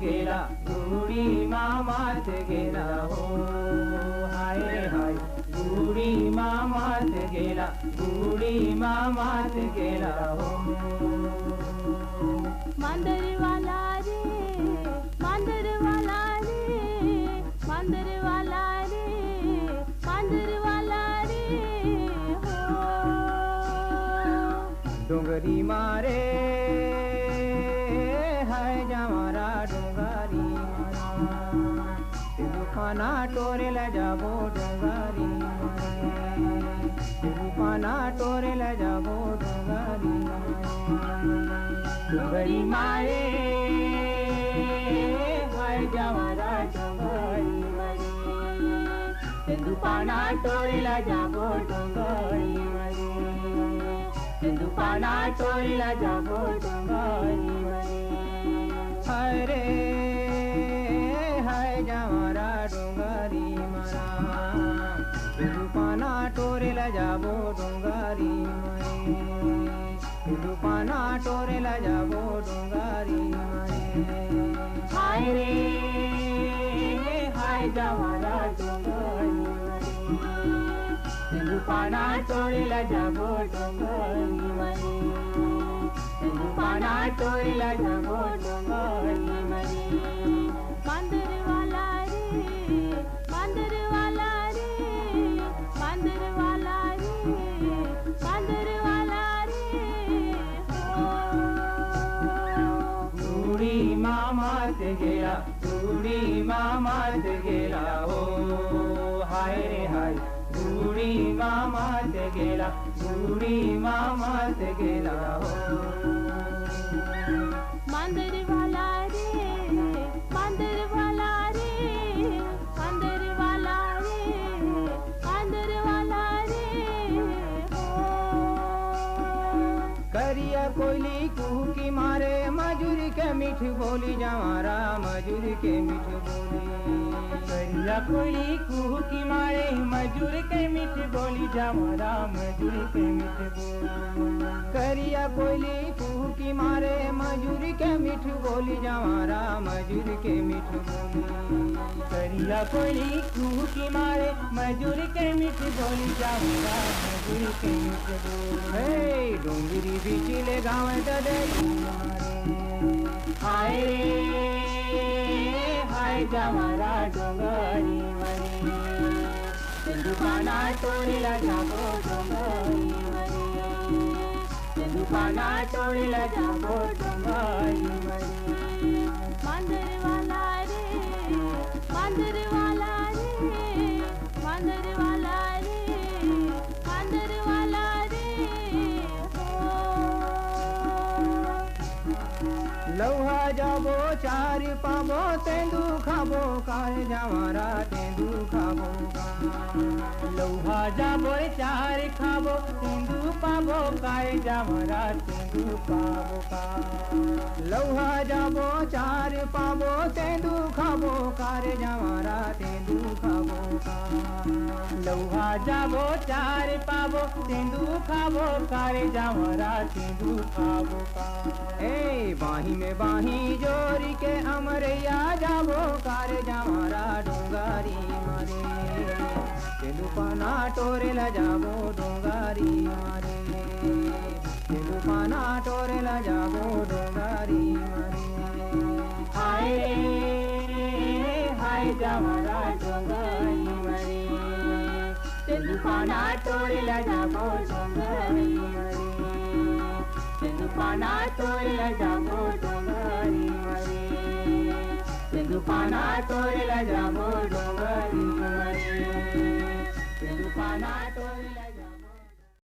गेला उडी मामात गेला हो हाय हाय उडी मामात गेला उडी मामात गेला हो मांदरवाला रे मांदरवाला रे मांदरवाला रे मांदरवाला रे हो डोंगरी मारे हाय जमारा डोंगरी मारा दुकाना टोरेला जाबो डोंगरी दुकाना टोरेला जाबो डोंगरी डोंगरी मारे हाय जमारा डोंगरी मारे दुकाना टोरेला जाबो डोंगरी मारे दुकाना टोरेला जाबो डोंगरी मारे हाय रे हाय जमारा डोंगरी मारा दुकाना टोरेला जाबो डोंगरी मारे दुकाना टोरेला जाबो डोंगरी मारे हाय रे हाय जमारा डोंगरी मारे दुकाना टोरेला जाबो डोंगरी मारे दुकाना टोरेला जाबो डोंगरी मारे मांदरवाला रे मांदरवाला रे मांदरवाला रे मांदरवाला रे हो उडी मामात गेला उडी मामात गेला हो हाय रे हाय उडी मामात गेला उडी मामात गेला हो मांदरवाला रे मांदरवाला रे मांदरवाला रे मांदरवाला रे हो करिया कोयली कुहकी मारे मजूरी के मीठ बोली जमारा मजूरी के मीठ बोली करिया कोयली कुहकी मारे मजूर के मीठ बोली जमारा मजूर के मीठ बोली करिया कोयली कुहकी मारे मजूरी के मीठ बोली जमारा मजूर के मीठ बोली करिया कोयली कुहकी मारे मजूर के मीठ बोली जमारा मजूर के मीठ बोली डोंगरी बिचले गाँव ददरी हाय रे हाय जमारा डोंगरी मारे दुकाना टोरेला जाबो डोंगरी मारे दुकाना टोरेला जाबो डोंगरी मारे मांदरवाला रे मांदरवाला रे मांदरवाला रे मांदरवाला रे हो लौहा जाबो चार पाबो तेंदू खाबो काय जमारा तेंदू खाबो लौहा जाबो चार खाबो तेंदू पाबो काय जमारा तेंदू पाबो का लौहा जाबो चार पाबो तेंदू खाबो कार जमारा तेंदू खाबो का लौहा जाबो चार पाबो तेंदू खाबो कार जमारा तेंदू खाबो का ए बाही में बाही जोरी के अमरैया जाबो कार जमारा डोंगरी मारे तेलुपाना टोरेला जाबो डोंगरी मारे तेलुपाना टोरेला जाबो डोंगरी मारे हाय रे हाय जमारा डोंगरी मारे तेलुपाना टोरेला जाबो डोंगरी मारे तेलुपाना टोरेला जाबो डोंगरी मारे तेलुपाना टोरेला जाबो डोंगरी मारे तेलुपाना